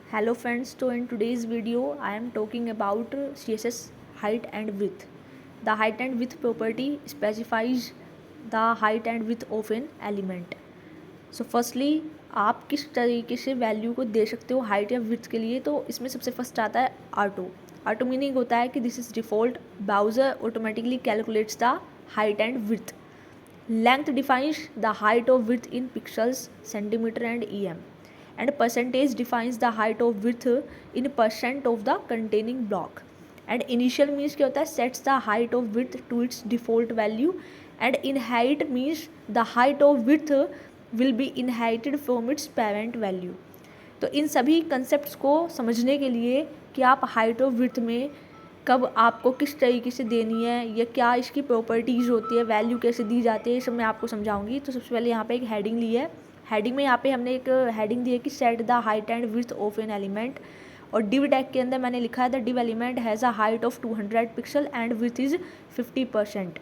Hello friends, so in today's video I am talking about CSS height and width. The height and width property specifies the height and width of an element. So firstly आप किस तरीके से value को दे सकते हो height या width के लिए, तो इसमें सबसे फर्स्ट आता है ऑटो. ऑटो मीनिंग होता है कि this is default. Browser automatically calculates the height and width. Length defines the height of width in pixels, centimeter and em. And percentage defines the height of width in percent of the containing block. And initial means क्या होता है, sets the height of width to its default value. And inherit means the height of width will be inherited from its parent value. तो इन सभी concept को समझने के लिए कि आप हाइट ऑफ विड्थ में कब आपको किस तरीके से देनी है या क्या इसकी प्रॉपर्टीज़ होती है, वैल्यू कैसे दी जाती है, ये सब मैं आपको समझाऊंगी. तो सबसे पहले यहाँ पे एक हेडिंग ली है. हेडिंग में यहाँ पे हमने एक हेडिंग दी है कि set the height and width of an element. और डिव टैग के अंदर मैंने लिखा है the div element has a height of 200 pixel and width is 50%.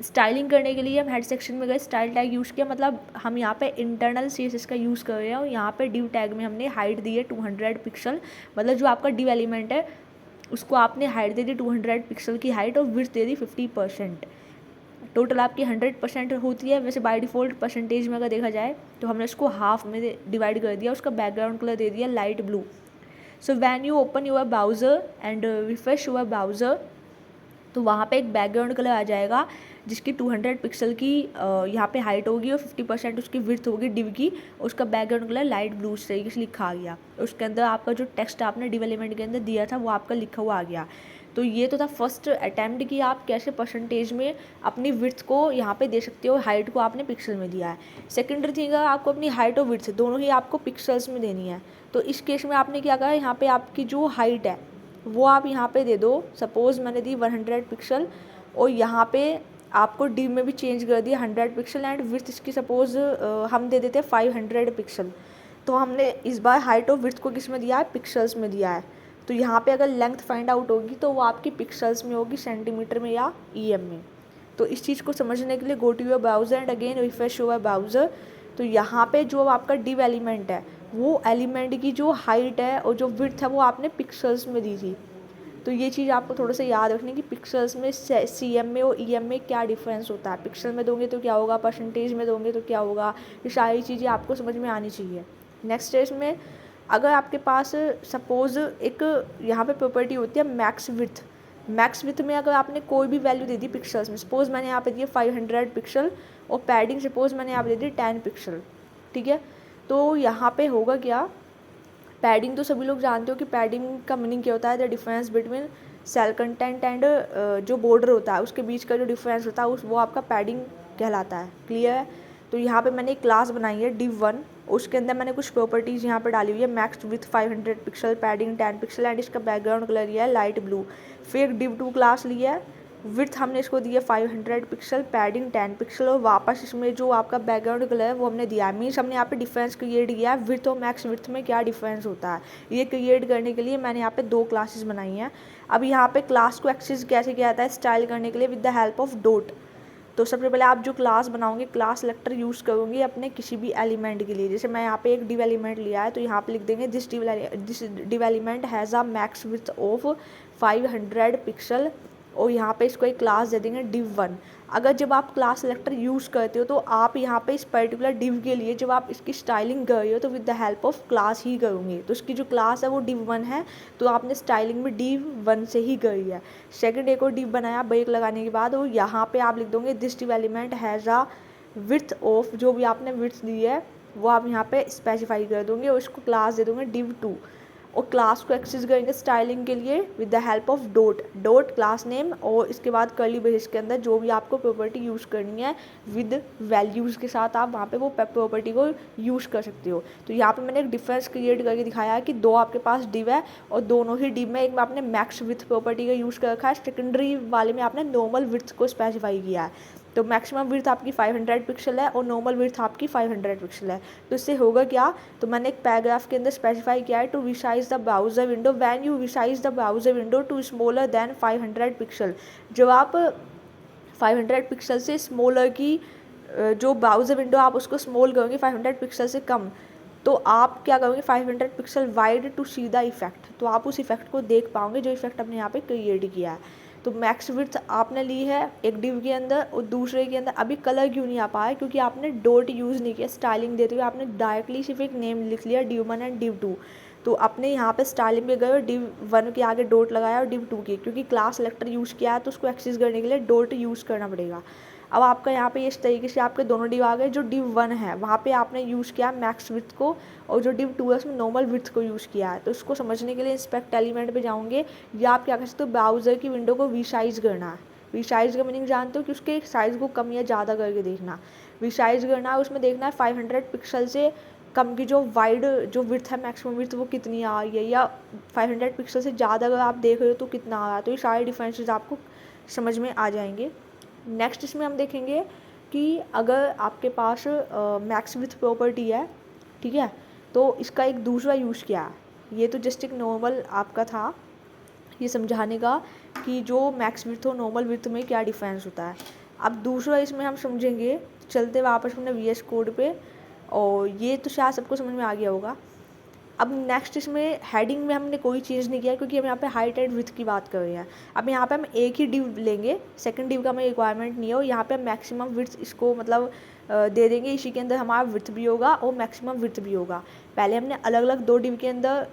Styling करने के लिए हम हेड सेक्शन में गए, स्टाइल टैग यूज़ किया, मतलब हम यहाँ पे इंटरनल CSS का यूज़ कर रहे हैं. और यहाँ पे डिव टैग में हमने हाइट दी है 200 पिक्सल, मतलब जो आपका डिव एलिमेंट है उसको आपने हाइट दे दी 200 पिक्सल की हाइट और विड्थ दे दी 50%. टोटल आपकी 100% होती है. वैसे बाय डिफ़ॉल्ट परसेंटेज में अगर देखा जाए तो हमने उसको हाफ में डिवाइड कर दिया. उसका बैकग्राउंड कलर दे दिया light blue. So when you open your browser and refresh your browser, तो वहाँ पे एक बैकग्राउंड कलर आ जाएगा जिसकी 200 पिक्सल की यहाँ पे हाइट होगी और 50% उसकी विड्थ होगी डिव की. उसका बैकग्राउंड कलर लाइट ब्लू इस तरीके से लिखा आ गया. उसके अंदर आपका जो टेक्स्ट आपने डिव एलिमेंट के अंदर दिया था वो आपका लिखा हुआ आ गया. तो ये तो था फर्स्ट अटैम्प्ट कि आप कैसे परसेंटेज में अपनी विड्थ को यहाँ पे दे सकते हो, हाइट को आपने पिक्सल में दिया है. सेकेंडरी थिंग है, आपको अपनी हाइट और विड्थ दोनों ही आपको पिक्सल्स में देनी है. तो इस केस में आपने क्या कहा, यहाँ पे आपकी जो हाइट है वो आप यहाँ पे दे दो. सपोज़ मैंने दी 100 पिक्सल और यहाँ पे आपको डिव में भी चेंज कर दिया 100 पिक्सल एंड विड्थ इसकी सपोज़ हम दे देते हैं 500 पिक्सल. तो हमने इस बार हाइट और विड्थ को किस में दिया है, पिक्सल्स में दिया है. तो यहाँ पे अगर लेंथ फाइंड आउट होगी तो वो आपकी पिक्सल्स में होगी, सेंटीमीटर में या EM में. तो इस चीज़ को समझने के लिए go to your browser and again refresh your browser. तो यहाँ पे जो आपका डिव एलिमेंट है वो एलिमेंट की जो हाइट है और जो विड्थ है वो आपने पिक्सल्स में दी थी. तो ये चीज़ आपको थोड़ा सा याद रखनी कि पिक्सल्स में CM में और EM में क्या डिफरेंस होता है. पिक्सल में दोगे तो क्या होगा, परसेंटेज में दोगे तो क्या होगा, ये सारी चीज़ें आपको समझ में आनी चाहिए. नेक्स्ट स्टेज में अगर आपके पास सपोज़ एक यहाँ पे प्रॉपर्टी होती है मैक्स विड्थ. मैक्स विड्थ में अगर आपने कोई भी वैल्यू दे दी पिक्सल्स में, सपोज़ मैंने यहाँ पे दिया 500 पिक्सल और पैडिंग सपोज़ मैंने यहाँ पे दे दी 10 पिक्सल. ठीक है, तो यहाँ पे होगा क्या, पैडिंग तो सभी लोग जानते हो कि पैडिंग का मीनिंग क्या होता है, the difference between cell content and जो बॉर्डर होता है उसके बीच का जो डिफरेंस होता है उस वो आपका पैडिंग कहलाता है. क्लियर है. तो यहाँ पे मैंने एक क्लास बनाई है div1, उसके अंदर मैंने कुछ प्रॉपर्टीज़ यहाँ पे डाली हुई है. Max with 500 pixel, padding 10 pixel and इसका बैकग्राउंड कलर लिया है लाइट ब्लू. फिर div2 क्लास लिया है, विड्थ हमने इसको दिया 500 पिक्सल, पैडिंग 10 पिक्सल और वापस इसमें जो आपका बैकग्राउंड कलर है वो हमने दिया है. मीन्स हमने यहाँ पे डिफरेंस क्रिएट किया है विड्थ और मैक्स विड्थ में क्या डिफरेंस होता है. ये क्रिएट करने के लिए मैंने यहाँ पे 2 क्लासेस बनाई हैं. अब यहाँ पे क्लास को एक्सेस कैसे किया जाता है स्टाइल करने के लिए, with the help of dot. तो सबसे पहले आप जो क्लास बनाओगे क्लास सेलेक्टर यूज़ करोगे अपने किसी भी एलिमेंट के लिए. जैसे मैं यहाँ पे एक डिव एलिमेंट लिया है तो यहाँ पे लिख देंगे this div element has a max width of 500 pixel और यहाँ पे इसको एक क्लास दे देंगे div1. अगर जब आप क्लास सेलेक्टर यूज़ करते हो तो आप यहाँ पे इस पर्टिकुलर डिव के लिए जब आप इसकी स्टाइलिंग कर रहे हो तो with the help of class ही करोगे. तो इसकी जो क्लास है वो div1 है, तो आपने स्टाइलिंग भी div1 से ही करी है. सेकंड एक और डिव बनाया ब्रेक लगाने के बाद और यहाँ पे आप लिख दोगे this div element has a width of, जो भी आपने विड्थ दी है वो आप यहाँ पे स्पेसिफाई कर दोगे और इसको क्लास दे दोगे div2. और क्लास को एक्सेस करेंगे स्टाइलिंग के लिए with the help of dot class name और इसके बाद कर्ली ब्रेस के अंदर जो भी आपको प्रॉपर्टी यूज़ करनी है विद वैल्यूज़ के साथ आप वहाँ पे वो प्रॉपर्टी को यूज़ कर सकते हो. तो यहाँ पे मैंने एक डिफरेंस क्रिएट करके दिखाया है कि 2 आपके पास डिव है और दोनों ही डिव में एक में आपने मैक्स विथ प्रॉपर्टी का यूज़ कर रखा है, सेकेंडरी वाले में आपने नॉर्मल विड्थ को स्पेसिफाई किया है. तो मैक्सिमम विड्थ आपकी 500 पिक्सल है और नॉर्मल विड्थ आपकी 500 पिक्सल है. तो इससे होगा क्या, तो मैंने एक पैराग्राफ के अंदर स्पेसिफाई किया है to resize the browser window when you resize the browser window to smaller than 500 pixel. जब आप 500 पिक्सल से स्मॉलर की जो ब्राउज़र विंडो आप उसको स्मॉल करोगे 500 पिक्सल से कम, तो आप क्या करोगे 500 pixel wide to see the effect, तो आप उस इफेक्ट को देख पाओगे जो इफेक्ट आपने यहाँ पे क्रिएट किया है। तो मैक्स विड्थ आपने ली है एक डिव के अंदर और दूसरे के अंदर अभी कलर क्यों नहीं आ पाया, क्योंकि आपने डॉट यूज़ नहीं किया स्टाइलिंग देते हुए, आपने डायरेक्टली सिर्फ एक नेम लिख लिया डिव 1 एंड डिव 2। तो अपने यहाँ पे स्टाइलिंग पे गए और डिव 1 के आगे डॉट लगाया और डिव 2 की, क्योंकि क्लास सेलेक्टर यूज़ किया है तो उसको एक्सेस करने के लिए डॉट यूज़ करना पड़ेगा। अब आपका यहाँ पे इस तरीके से आपके दोनों डिव आ गए। जो डिव 1 है वहाँ पे आपने यूज़ किया मैक्स विड्थ को, और जो डिव 2 है उसमें नॉर्मल विड्थ को यूज़ किया है। तो इसको समझने के लिए इंस्पेक्ट एलिमेंट पे जाओगे, या आप क्या कर सकते हो ब्राउज़र की विंडो को रीसाइज करना है। रीसाइज का मीनिंग जानते हो कि उसके साइज़ को कम या ज़्यादा करके देखना। रीसाइज करना है, उसमें देखना है 500 पिक्सल से कम की जो वाइड जो विड्थ है मैक्सिमम विड्थ वो कितनी आ रही है, या 500 पिक्सल से ज़्यादा अगर आप देख रहे हो तो कितना आ रहा है। तो ये सारे डिफरेंसेस आपको समझ में आ जाएंगे। नेक्स्ट इसमें हम देखेंगे कि अगर आपके पास मैक्स विड्थ प्रॉपर्टी है, ठीक है, तो इसका एक दूसरा यूज़ क्या है। ये तो जस्ट एक नॉर्मल आपका था ये समझाने का कि जो मैक्स विड्थ और नॉर्मल विड्थ में क्या डिफरेंस होता है। अब दूसरा इसमें हम समझेंगे, चलते वापस अपने वी एस कोड पे, और ये तो शायद सबको समझ में आ गया होगा। अब नेक्स्ट इसमें हेडिंग में हमने कोई चेंज नहीं किया, क्योंकि हम यहाँ पे हाइट एंड विड्थ की बात कर रहे हैं। अब यहाँ पे हम एक ही डिव लेंगे, सेकंड डिव का हमें रिक्वायरमेंट नहीं है, और यहाँ पे हम मैक्सिमम विड्थ इसको मतलब दे देंगे। इसी के अंदर हमारा विड्थ भी होगा और मैक्सिमम विड्थ भी होगा। पहले हमने अलग अलग दो डिव के अंदर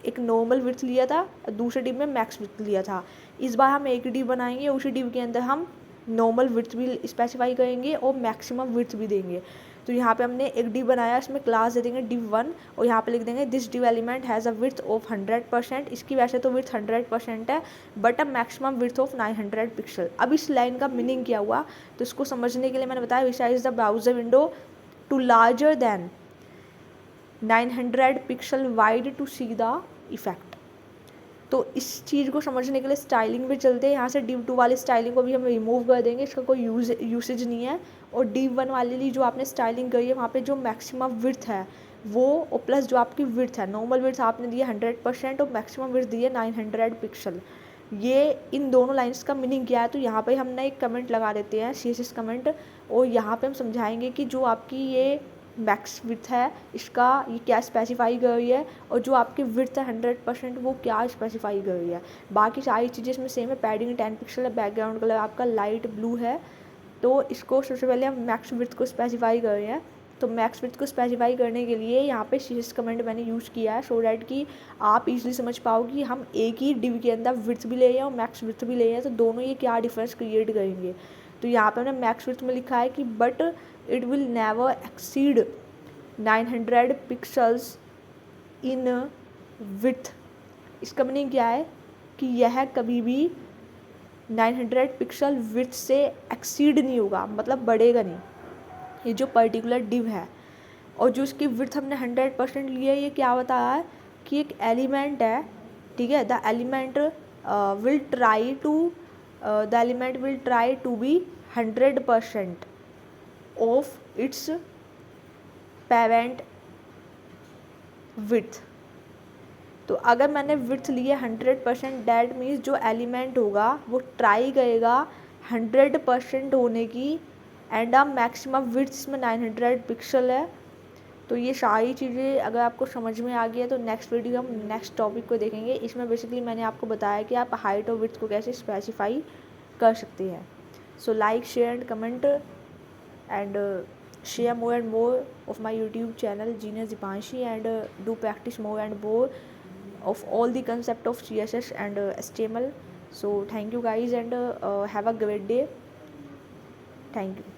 एक नॉर्मल विड्थ लिया था, दूसरे डिव में मैक्स विड्थ लिया था। इस बार हम एक डिव बनाएंगे, उसी डिव के अंदर हम नॉर्मल विड्थ भी स्पेसिफाई करेंगे और मैक्सिमम विड्थ भी देंगे। तो यहाँ पे हमने एक डिव बनाया, इसमें क्लास दे देंगे डिव 1, और यहाँ पे लिख देंगे this div element has a width of 100%। इसकी वैसे तो विड्थ 100% है, but a maximum width of 900 pixel. अब इस लाइन का मीनिंग क्या हुआ, तो इसको समझने के लिए मैंने बताया resize the browser window to larger than 900 pixel wide to see the effect. तो इस चीज़ को समझने के लिए स्टाइलिंग पे चलते हैं। यहाँ से डिव 2 वाली स्टाइलिंग को भी हम रिमूव कर देंगे, इसका कोई यूसेज नहीं है। और डिव 1 वाले लिए जो आपने स्टाइलिंग करी है वहाँ पे जो मैक्सिमम विड्थ है वो, और प्लस जो आपकी विड्थ है, नॉर्मल विड्थ आपने दी है 100% और मैक्सिमम विड्थ दी है 900 पिक्सल। ये इन दोनों लाइंस का मीनिंग क्या है, तो यहाँ पे हमने एक कमेंट लगा देते हैं CSS कमेंट, और यहाँ पे हम समझाएंगे कि जो आपकी ये मैक्स विड्थ है इसका ये क्या स्पेसिफाई कर रही है, और जो आपकी विड्थ है 100% वो क्या स्पेसिफाई कर रही है। बाकी सारी चीज़ें इसमें सेम है। पैडिंग 10 पिक्सल है, बैकग्राउंड कलर आपका लाइट ब्लू है। तो इसको सबसे पहले हम मैक्स विड्थ को स्पेसिफाई कर रहे हैं। तो मैक्स विड्थ को स्पेसिफाई करने के लिए यहाँ पे CSS कमेंट मैंने यूज़ किया है, सो डैट कि आप इजीली समझ पाओ कि हम एक ही डिव के अंदर विड्थ भी ले रहे हैं और मैक्स विड्थ भी ले रहे हैं, तो दोनों ये क्या डिफरेंस क्रिएट करेंगे। तो यहाँ पे हमने मैक्स विड्थ में लिखा है कि but it will never exceed 900 pixels in width. इसका मीनिंग क्या है कि यह कभी भी 900 पिक्सल विड्थ से एक्सीड नहीं होगा, मतलब बढ़ेगा नहीं। ये जो पर्टिकुलर डिव है और जो इसकी विड्थ हमने 100% ली है, ये क्या बता रहा है कि एक एलिमेंट है, ठीक है, the element will try to be 100% of its parent width. तो अगर मैंने विड्थ ली है 100%, डैट मीन्स जो एलिमेंट होगा वो ट्राई करेगा 100% होने की, एंड अब मैक्सिमम विड्थ इसमें 900 पिक्सल है। तो ये सारी चीज़ें अगर आपको समझ में आ गई है तो नेक्स्ट वीडियो हम नेक्स्ट टॉपिक को देखेंगे। इसमें बेसिकली मैंने आपको बताया कि आप हाइट और विड्थ को कैसे स्पेसिफाई कर सकते हैं। So like, share and comment and share more and more of my YouTube channel Genius Dipanshi, and do practice more and more of all the concept of CSS and HTML. So thank you guys, and have a great day. Thank you.